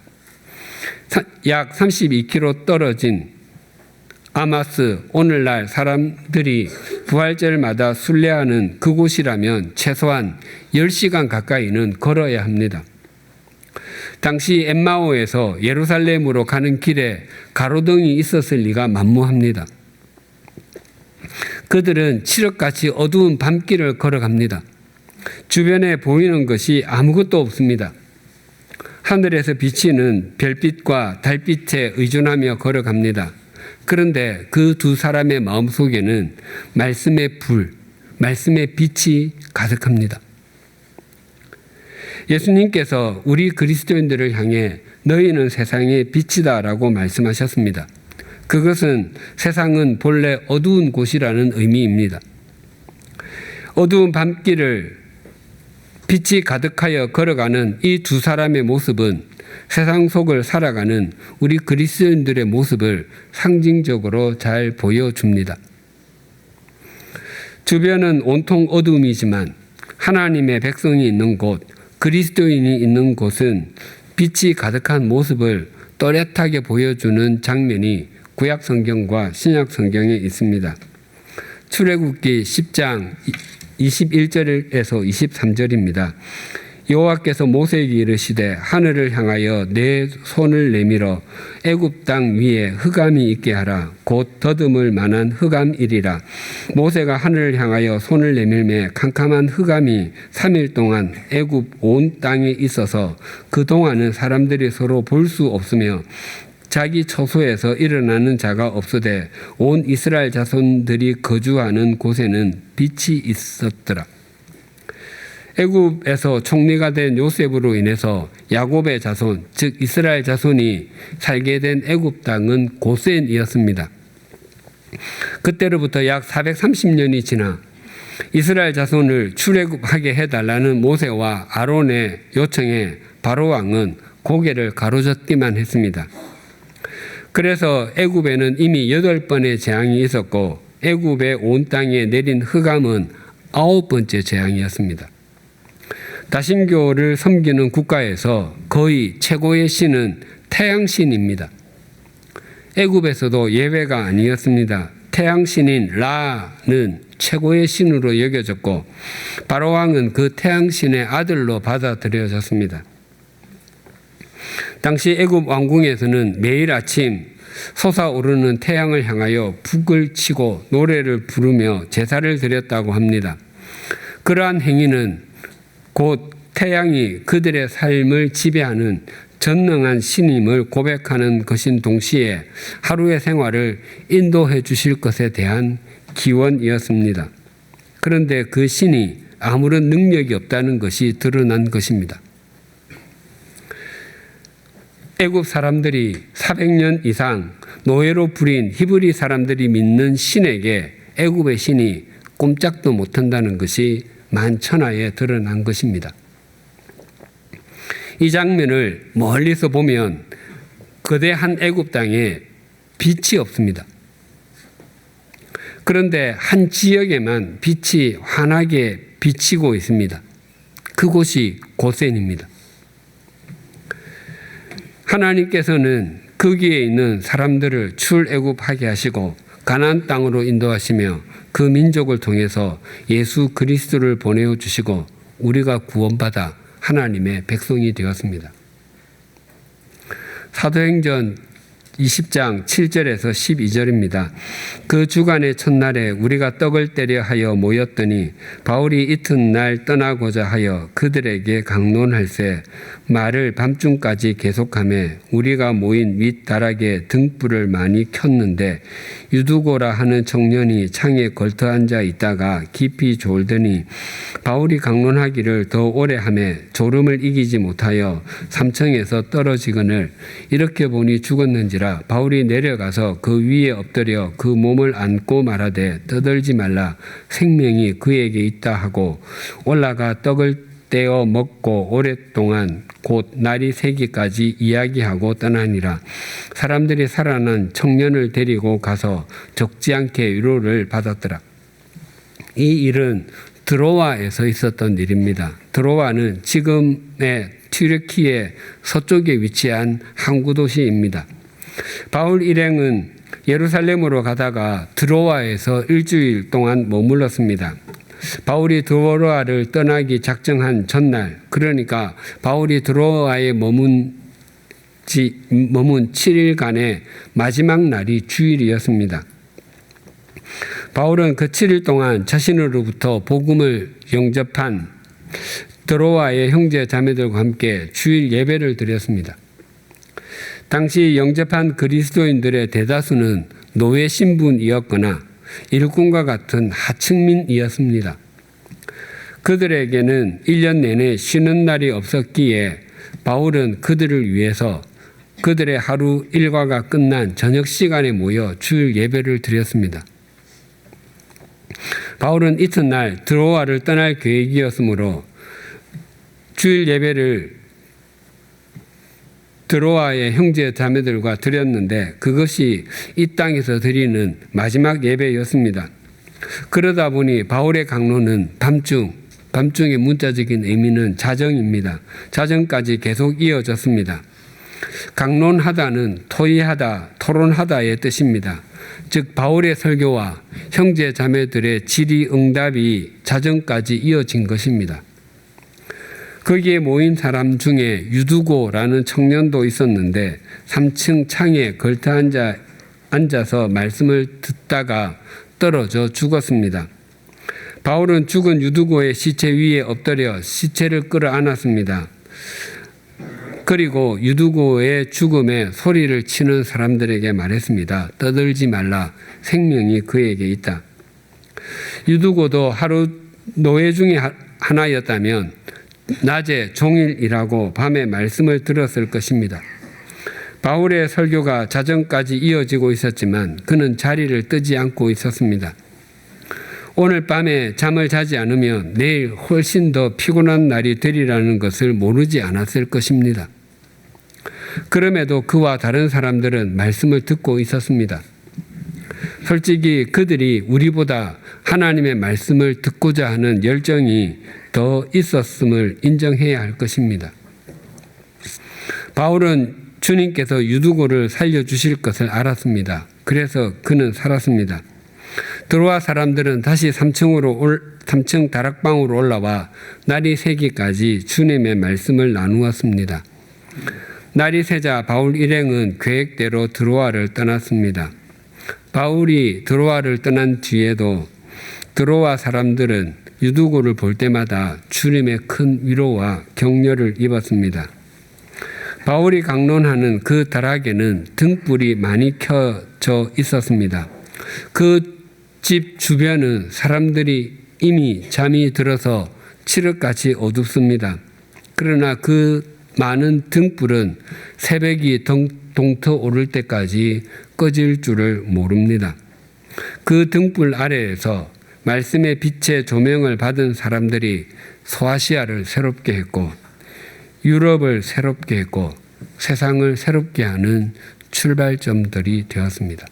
약 32km 떨어진 아마스, 오늘날 사람들이 부활절마다 순례하는 그곳이라면 최소한 10시간 가까이는 걸어야 합니다. 당시 엠마오에서 예루살렘으로 가는 길에 가로등이 있었을 리가 만무합니다. 그들은 칠흑같이 어두운 밤길을 걸어갑니다. 주변에 보이는 것이 아무것도 없습니다. 하늘에서 비치는 별빛과 달빛에 의존하며 걸어갑니다. 그런데 그 두 사람의 마음속에는 말씀의 불, 말씀의 빛이 가득합니다. 예수님께서 우리 그리스도인들을 향해 너희는 세상의 빛이다라고 말씀하셨습니다. 그것은 세상은 본래 어두운 곳이라는 의미입니다. 어두운 밤길을 빛이 가득하여 걸어가는 이 두 사람의 모습은 세상 속을 살아가는 우리 그리스도인들의 모습을 상징적으로 잘 보여줍니다. 주변은 온통 어두움이지만 하나님의 백성이 있는 곳, 그리스도인이 있는 곳은 빛이 가득한 모습을 또렷하게 보여주는 장면이 구약 성경과 신약 성경에 있습니다. 출애굽기 10장 21절에서 23절입니다. 여호와께서 모세에게 이르시되 하늘을 향하여 내 손을 내밀어 애굽 땅 위에 흑암이 있게 하라. 곧 더듬을 만한 흑암이리라. 모세가 하늘을 향하여 손을 내밀매 캄캄한 흑암이 3일 동안 애굽 온 땅에 있어서 그동안은 사람들이 서로 볼 수 없으며 자기 처소에서 일어나는 자가 없으되 온 이스라엘 자손들이 거주하는 곳에는 빛이 있었더라. 애굽에서 총리가 된 요셉으로 인해서 야곱의 자손, 즉 이스라엘 자손이 살게 된 애굽 땅은 고센이었습니다. 그때로부터 약 430년이 지나 이스라엘 자손을 출애굽하게 해달라는 모세와 아론의 요청에 바로 왕은 고개를 가로젓기만 했습니다. 그래서 애굽에는 이미 8번의 재앙이 있었고 애굽의 온 땅에 내린 흑암은 9번째 재앙이었습니다. 다신교를 섬기는 국가에서 거의 최고의 신은 태양신입니다. 애굽에서도 예외가 아니었습니다. 태양신인 라는 최고의 신으로 여겨졌고 바로왕은 그 태양신의 아들로 받아들여졌습니다. 당시 애굽 왕궁에서는 매일 아침 솟아오르는 태양을 향하여 북을 치고 노래를 부르며 제사를 드렸다고 합니다. 그러한 행위는 곧 태양이 그들의 삶을 지배하는 전능한 신임을 고백하는 것인 동시에 하루의 생활을 인도해 주실 것에 대한 기원이었습니다. 그런데 그 신이 아무런 능력이 없다는 것이 드러난 것입니다. 애굽 사람들이 400년 이상 노예로 부린 히브리 사람들이 믿는 신에게 애굽의 신이 꼼짝도 못한다는 것이 만천하에 드러난 것입니다. 이 장면을 멀리서 보면 거대한 애굽 땅에 빛이 없습니다. 그런데 한 지역에만 빛이 환하게 비치고 있습니다. 그곳이 고센입니다. 하나님께서는 거기에 있는 사람들을 출애굽하게 하시고 가나안 땅으로 인도하시며 그 민족을 통해서 예수 그리스도를 보내어 주시고 우리가 구원받아 하나님의 백성이 되었습니다. 사도행전 20장 7절에서 12절입니다. 그 주간의 첫날에 우리가 떡을 떼려 하여 모였더니 바울이 이튿날 떠나고자 하여 그들에게 강론할세 말을 밤중까지 계속하며 우리가 모인 윗다락에 등불을 많이 켰는데 유두고라 하는 청년이 창에 걸터 앉아 있다가 깊이 졸더니 바울이 강론하기를 더 오래 하며 졸음을 이기지 못하여 삼층에서 떨어지거늘 이렇게 보니 죽었는지라 바울이 내려가서 그 위에 엎드려 그 몸을 안고 말하되 떠들지 말라 생명이 그에게 있다 하고 올라가 떡을 떼어 먹고 오랫동안 곧 날이 새기까지 이야기하고 떠나니라. 사람들이 살아난 청년을 데리고 가서 적지 않게 위로를 받았더라. 이 일은 드로아에서 있었던 일입니다. 드로아는 지금의 튀르키예 서쪽에 위치한 항구 도시입니다. 바울 일행은 예루살렘으로 가다가 드로아에서 일주일 동안 머물렀습니다. 바울이 드로아를 떠나기 작정한 전날, 그러니까 바울이 드로아에 머문 7일간의 마지막 날이 주일이었습니다. 바울은 그 7일 동안 자신으로부터 복음을 영접한 드로아의 형제 자매들과 함께 주일 예배를 드렸습니다. 당시 영접한 그리스도인들의 대다수는 노예 신분이었거나 일꾼과 같은 하층민이었습니다. 그들에게는 1년 내내 쉬는 날이 없었기에 바울은 그들을 위해서 그들의 하루 일과가 끝난 저녁 시간에 모여 주일 예배를 드렸습니다. 바울은 이튿날 드로아를 떠날 계획이었으므로 주일 예배를 드로아의 형제 자매들과 드렸는데 그것이 이 땅에서 드리는 마지막 예배였습니다. 그러다 보니 바울의 강론은 밤중의 문자적인 의미는 자정입니다. 자정까지 계속 이어졌습니다. 강론하다는 토의하다, 토론하다의 뜻입니다. 즉 바울의 설교와 형제 자매들의 질의응답이 자정까지 이어진 것입니다. 거기에 모인 사람 중에 유두고라는 청년도 있었는데 3층 창에 걸터 앉아서 말씀을 듣다가 떨어져 죽었습니다. 바울은 죽은 유두고의 시체 위에 엎드려 시체를 끌어안았습니다. 그리고 유두고의 죽음에 소리를 치는 사람들에게 말했습니다. 떠들지 말라. 생명이 그에게 있다. 유두고도 하루 노예 중에 하나였다면 낮에 종일 일하고 밤에 말씀을 들었을 것입니다. 바울의 설교가 자정까지 이어지고 있었지만 그는 자리를 뜨지 않고 있었습니다. 오늘 밤에 잠을 자지 않으면 내일 훨씬 더 피곤한 날이 되리라는 것을 모르지 않았을 것입니다. 그럼에도 그와 다른 사람들은 말씀을 듣고 있었습니다. 솔직히 그들이 우리보다 하나님의 말씀을 듣고자 하는 열정이 더 있었음을 인정해야 할 것입니다. 바울은 주님께서 유두고를 살려주실 것을 알았습니다. 그래서 그는 살았습니다. 드로아 사람들은 다시 3층 다락방으로 올라와 날이 새기까지 주님의 말씀을 나누었습니다. 날이 새자 바울 일행은 계획대로 드로아를 떠났습니다. 바울이 드로아를 떠난 뒤에도 드로아 사람들은 유두고를 볼 때마다 주님의 큰 위로와 격려를 입었습니다. 바울이 강론하는 그 다락에는 등불이 많이 켜져 있었습니다. 그 집 주변은 사람들이 이미 잠이 들어서 칠흑같이 어둡습니다. 그러나 그 많은 등불은 새벽이 동터 오를 때까지 꺼질 줄을 모릅니다. 그 등불 아래에서 말씀의 빛의 조명을 받은 사람들이 소아시아를 새롭게 했고 유럽을 새롭게 했고 세상을 새롭게 하는 출발점들이 되었습니다.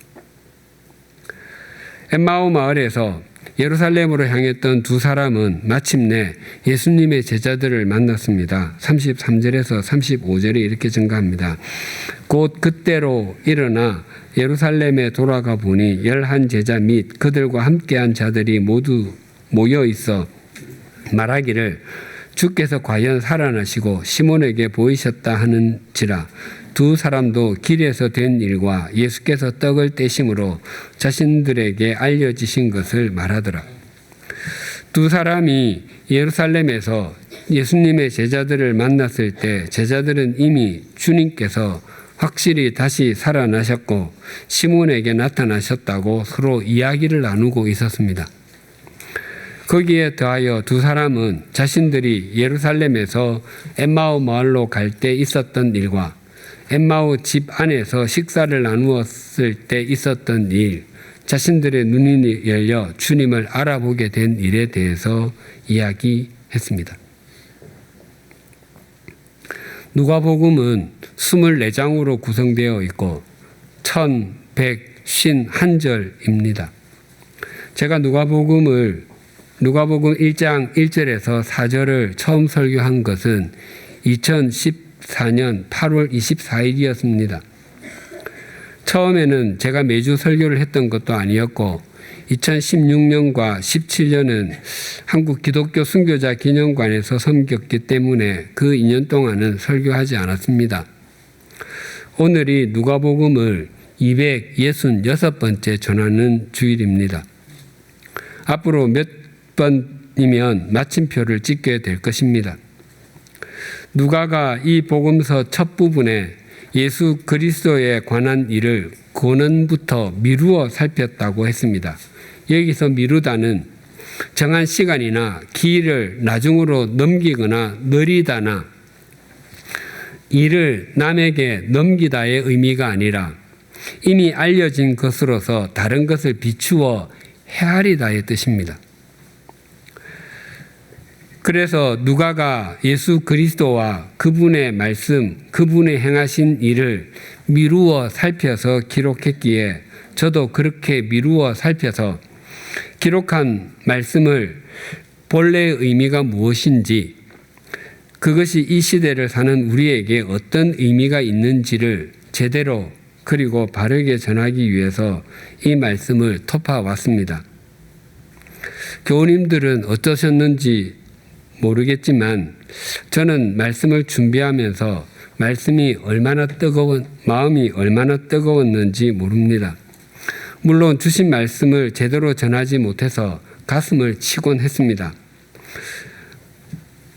엠마오 마을에서 예루살렘으로 향했던 두 사람은 마침내 예수님의 제자들을 만났습니다. 33절에서 35절에 이렇게 증가합니다. 곧 그때로 일어나 예루살렘에 돌아가 보니 11제자 및 그들과 함께한 자들이 모두 모여 있어 말하기를 주께서 과연 살아나시고 시몬에게 보이셨다 하는지라. 두 사람도 길에서 된 일과 예수께서 떡을 떼심으로 자신들에게 알려지신 것을 말하더라. 두 사람이 예루살렘에서 예수님의 제자들을 만났을 때 제자들은 이미 주님께서 확실히 다시 살아나셨고 시몬에게 나타나셨다고 서로 이야기를 나누고 있었습니다. 거기에 더하여 두 사람은 자신들이 예루살렘에서 엠마오 마을로 갈 때 있었던 일과 엠마오 집 안에서 식사를 나누었을 때 있었던 일, 자신들의 눈이 열려 주님을 알아보게 된 일에 대해서 이야기했습니다. 누가복음은 24장으로 구성되어 있고 1151절입니다. 제가 누가복음 1장 1절에서 4절을 처음 설교한 것은 2014년 8월 24일이었습니다. 처음에는 제가 매주 설교를 했던 것도 아니었고 2016년과 17년은 한국 기독교 순교자 기념관에서 섬겼기 때문에 그 2년 동안은 설교하지 않았습니다. 오늘이 누가복음을 266번째 전하는 주일입니다. 앞으로 몇 번이면 마침표를 찍게 될 것입니다. 누가가 이 복음서 첫 부분에 예수 그리스도에 관한 일을 근원부터 미루어 살폈다고 했습니다. 여기서 미루다는 정한 시간이나 기일을 나중으로 넘기거나 느리다나 일을 남에게 넘기다의 의미가 아니라 이미 알려진 것으로서 다른 것을 비추어 헤아리다의 뜻입니다. 그래서 누가가 예수 그리스도와 그분의 말씀, 그분의 행하신 일을 미루어 살펴서 기록했기에 저도 그렇게 미루어 살펴서 기록한 말씀을 본래의 의미가 무엇인지, 그것이 이 시대를 사는 우리에게 어떤 의미가 있는지를 제대로 그리고 바르게 전하기 위해서 이 말씀을 토파왔습니다. 교우님들은 어떠셨는지 모르겠지만 저는 말씀을 준비하면서 마음이 얼마나 뜨거웠는지 모릅니다. 물론 주신 말씀을 제대로 전하지 못해서 가슴을 치곤 했습니다.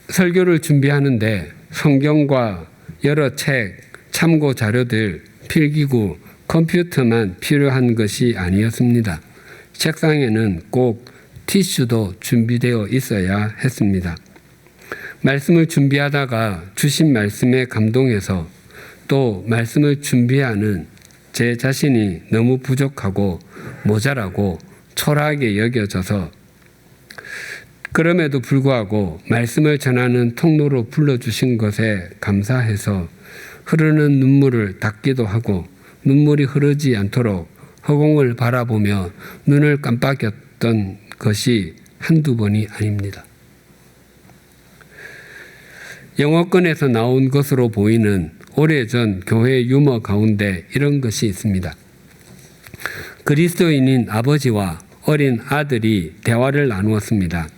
설교를 준비하는데 성경과 여러 책, 참고 자료들, 필기구, 컴퓨터만 필요한 것이 아니었습니다. 책상에는 꼭 티슈도 준비되어 있어야 했습니다. 말씀을 준비하다가 주신 말씀에 감동해서 또 말씀을 준비하는 제 자신이 너무 부족하고 모자라고 초라하게 여겨져서 그럼에도 불구하고 말씀을 전하는 통로로 불러주신 것에 감사해서 흐르는 눈물을 닦기도 하고 눈물이 흐르지 않도록 허공을 바라보며 눈을 깜빡였던 것이 한두 번이 아닙니다. 영어권에서 나온 것으로 보이는 오래전 교회 유머 가운데 이런 것이 있습니다. 그리스도인인 아버지와 어린 아들이 대화를 나누었습니다.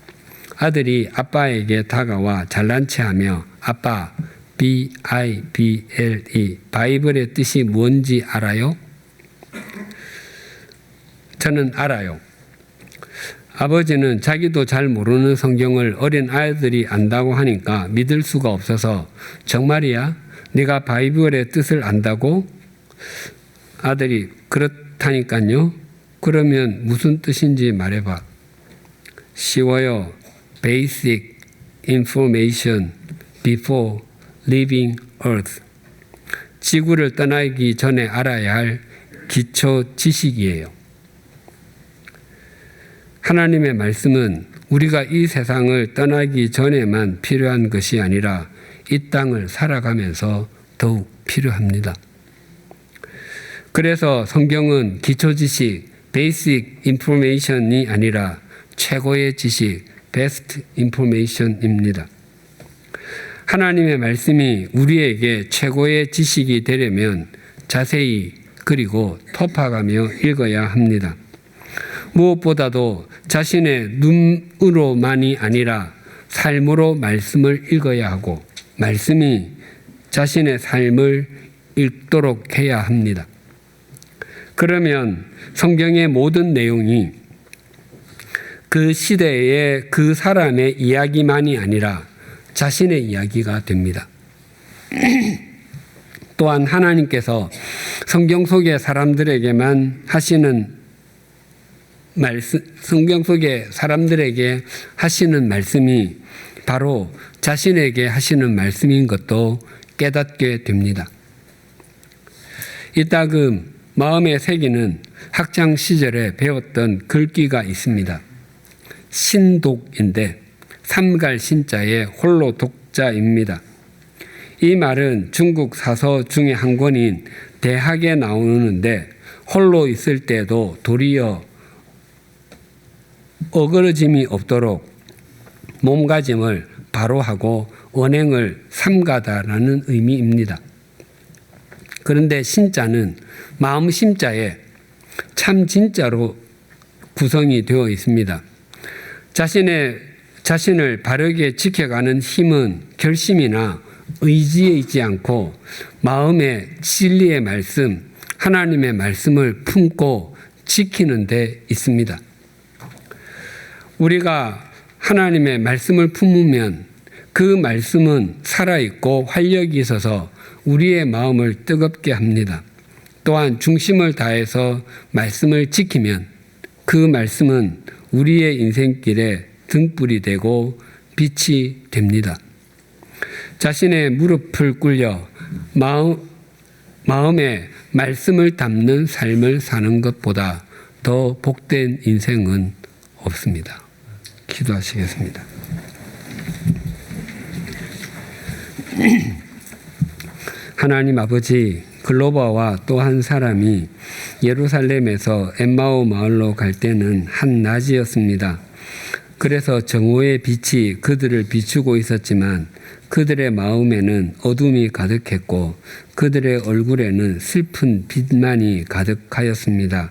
아들이 아빠에게 다가와 잘난 체하며 아빠, B-I-B-L-E, 바이블의 뜻이 뭔지 알아요? 저는 알아요. 아버지는 자기도 잘 모르는 성경을 어린 아이들이 안다고 하니까 믿을 수가 없어서 정말이야? 네가 바이블의 뜻을 안다고? 아들이 그렇다니까요. 그러면 무슨 뜻인지 말해봐. 쉬워요. Basic information before leaving Earth. 지구를 떠나기 전에 알아야 할 기초 지식이에요. 하나님의 말씀은 우리가 이 세상을 떠나기 전에만 필요한 것이 아니라 이 땅을 살아가면서 더욱 필요합니다. 그래서 성경은 기초 지식, basic information이 아니라 최고의 지식, best information입니다. 하나님의 말씀이 우리에게 최고의 지식이 되려면 자세히 그리고 토파가며 읽어야 합니다. 무엇보다도 자신의 눈으로만이 아니라 삶으로 말씀을 읽어야 하고 말씀이 자신의 삶을 읽도록 해야 합니다. 그러면 성경의 모든 내용이 그 시대의 그 사람의 이야기만이 아니라 자신의 이야기가 됩니다. 또한 하나님께서 성경 속의 사람들에게만 하시는 성경 속에 사람들에게 하시는 말씀이 바로 자신에게 하시는 말씀인 것도 깨닫게 됩니다. 이따금 마음에 새기는 학창 시절에 배웠던 글귀가 있습니다. 신독인데 삼갈 신자의 홀로 독자입니다. 이 말은 중국 사서 중에 한 권인 대학에 나오는데 홀로 있을 때도 도리어 어그러짐이 없도록 몸가짐을 바로 하고 언행을 삼가다라는 의미입니다. 그런데 신자는 마음 심자에 참 진짜로 구성이 되어 있습니다. 자신을 바르게 지켜가는 힘은 결심이나 의지에 있지 않고 마음의 진리의 말씀, 하나님의 말씀을 품고 지키는 데 있습니다. 우리가 하나님의 말씀을 품으면 그 말씀은 살아있고 활력이 있어서 우리의 마음을 뜨겁게 합니다. 또한 중심을 다해서 말씀을 지키면 그 말씀은 우리의 인생길에 등불이 되고 빛이 됩니다. 자신의 무릎을 꿇려 마음에 말씀을 담는 삶을 사는 것보다 더 복된 인생은 없습니다. 기도하시겠습니다. 하나님 아버지, 글로바와 또 한 사람이 예루살렘에서 엠마오 마을로 갈 때는 한낮이었습니다. 그래서 정오의 빛이 그들을 비추고 있었지만 그들의 마음에는 어둠이 가득했고 그들의 얼굴에는 슬픈 빛만이 가득하였습니다.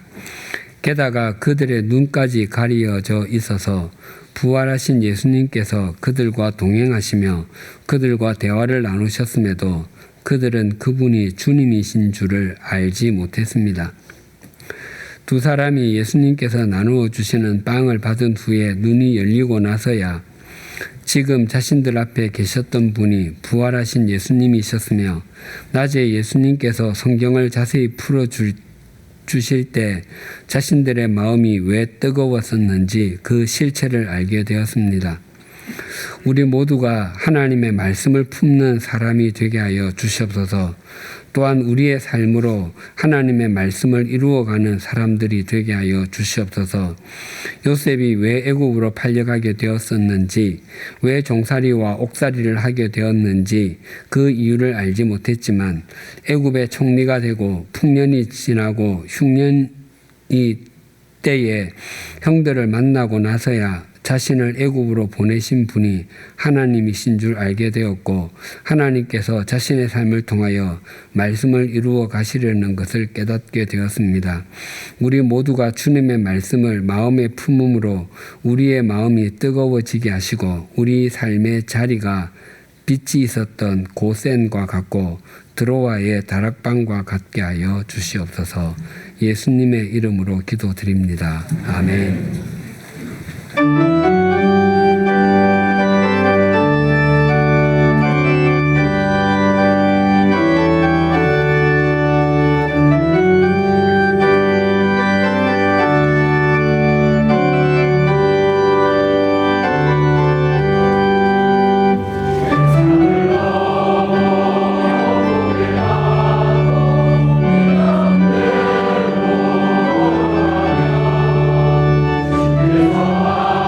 게다가 그들의 눈까지 가리어져 있어서 부활하신 예수님께서 그들과 동행하시며 그들과 대화를 나누셨음에도 그들은 그분이 주님이신 줄을 알지 못했습니다. 두 사람이 예수님께서 나누어 주시는 빵을 받은 후에 눈이 열리고 나서야 지금 자신들 앞에 계셨던 분이 부활하신 예수님이셨으며 낮에 예수님께서 성경을 자세히 주실 때 자신들의 마음이 왜 뜨거웠었는지 그 실체를 알게 되었습니다. 우리 모두가 하나님의 말씀을 품는 사람이 되게 하여 주시옵소서. 또한 우리의 삶으로 하나님의 말씀을 이루어가는 사람들이 되게 하여 주시옵소서. 요셉이 왜 애굽으로 팔려가게 되었었는지, 왜 종살이와 옥살이를 하게 되었는지 그 이유를 알지 못했지만 애굽의 총리가 되고 풍년이 지나고 흉년이 때에 형들을 만나고 나서야 자신을 애굽으로 보내신 분이 하나님이신 줄 알게 되었고 하나님께서 자신의 삶을 통하여 말씀을 이루어 가시려는 것을 깨닫게 되었습니다. 우리 모두가 주님의 말씀을 마음에 품음으로 우리의 마음이 뜨거워지게 하시고 우리 삶의 자리가 빛이 있었던 고센과 같고 드로아의 다락방과 같게 하여 주시옵소서. 예수님의 이름으로 기도드립니다. 아멘.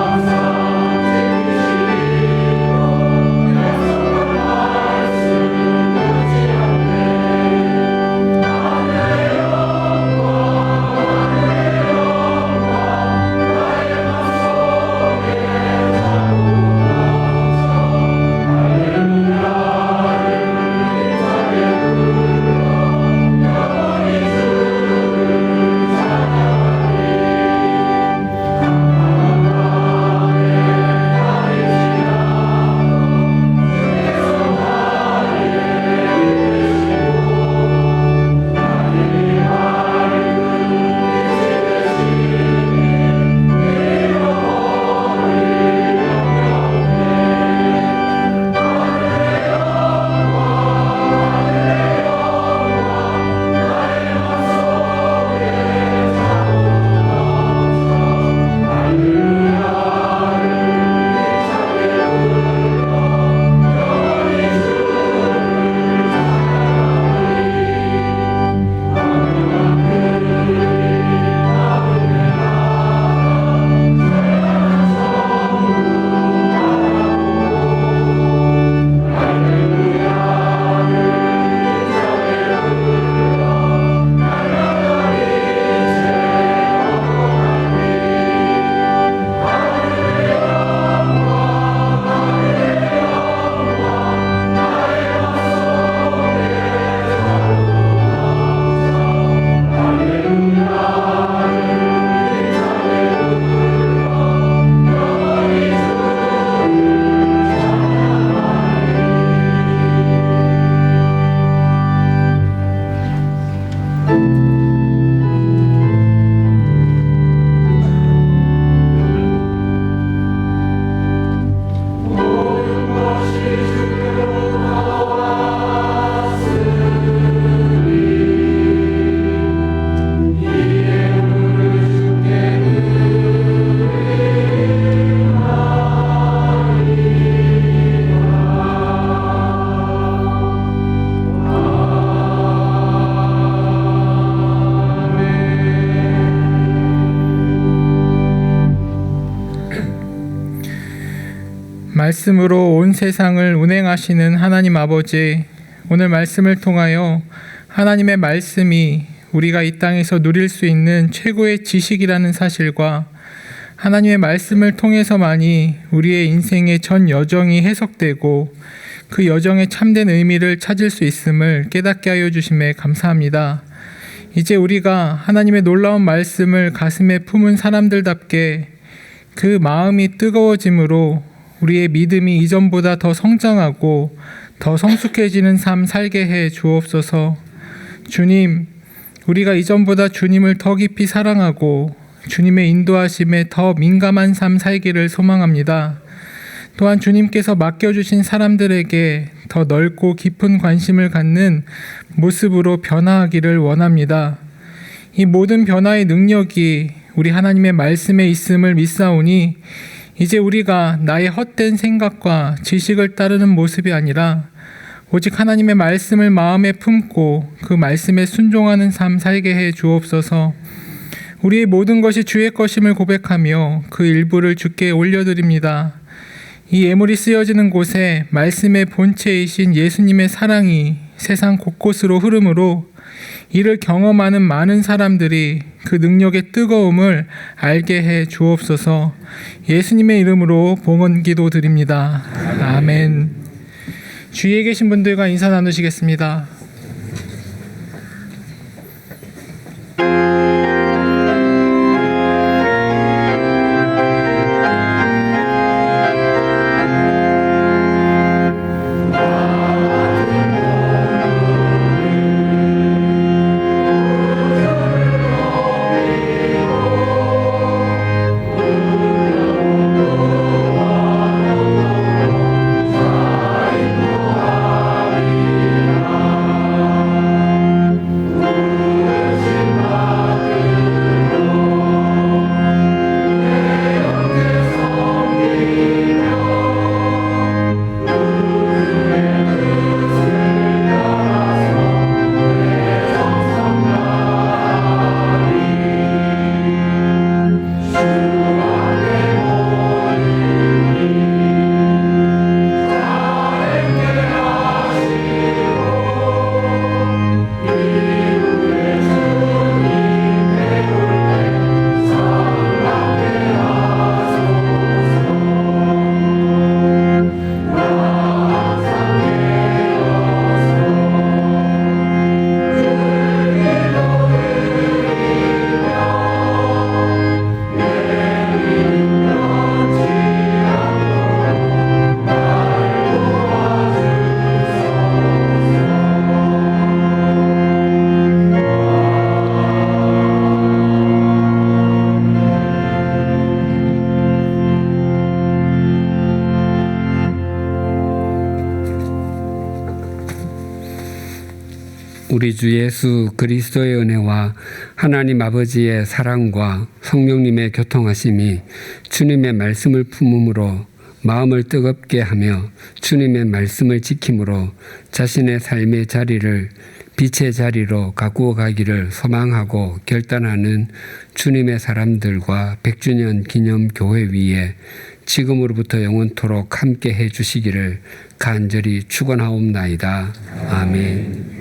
감사 말씀으로 온 세상을 운행하시는 하나님 아버지, 오늘 말씀을 통하여 하나님의 말씀이 우리가 이 땅에서 누릴 수 있는 최고의 지식이라는 사실과 하나님의 말씀을 통해서만이 우리의 인생의 전 여정이 해석되고 그 여정의 참된 의미를 찾을 수 있음을 깨닫게 하여 주심에 감사합니다. 이제 우리가 하나님의 놀라운 말씀을 가슴에 품은 사람들답게 그 마음이 뜨거워짐으로 우리의 믿음이 이전보다 더 성장하고 더 성숙해지는 삶 살게 해 주옵소서. 주님, 우리가 이전보다 주님을 더 깊이 사랑하고 주님의 인도하심에 더 민감한 삶 살기를 소망합니다. 또한 주님께서 맡겨주신 사람들에게 더 넓고 깊은 관심을 갖는 모습으로 변화하기를 원합니다. 이 모든 변화의 능력이 우리 하나님의 말씀에 있음을 믿사오니 이제 우리가 나의 헛된 생각과 지식을 따르는 모습이 아니라 오직 하나님의 말씀을 마음에 품고 그 말씀에 순종하는 삶 살게 해 주옵소서. 우리의 모든 것이 주의 것임을 고백하며 그 일부를 주께 올려드립니다. 이 예물이 쓰여지는 곳에 말씀의 본체이신 예수님의 사랑이 세상 곳곳으로 흐르므로 이를 경험하는 많은 사람들이 그 능력의 뜨거움을 알게 해 주옵소서. 예수님의 이름으로 봉헌기도 드립니다. 아멘. 주위에 계신 분들과 인사 나누시겠습니다. 우리 주 예수 그리스도의 은혜와 하나님 아버지의 사랑과 성령님의 교통하심이 주님의 말씀을 품음으로 마음을 뜨겁게 하며 주님의 말씀을 지킴으로 자신의 삶의 자리를 빛의 자리로 가꾸어 가기를 소망하고 결단하는 주님의 사람들과 100주년 기념 교회 위에 지금으로부터 영원토록 함께 해 주시기를 간절히 축원하옵나이다. 아멘.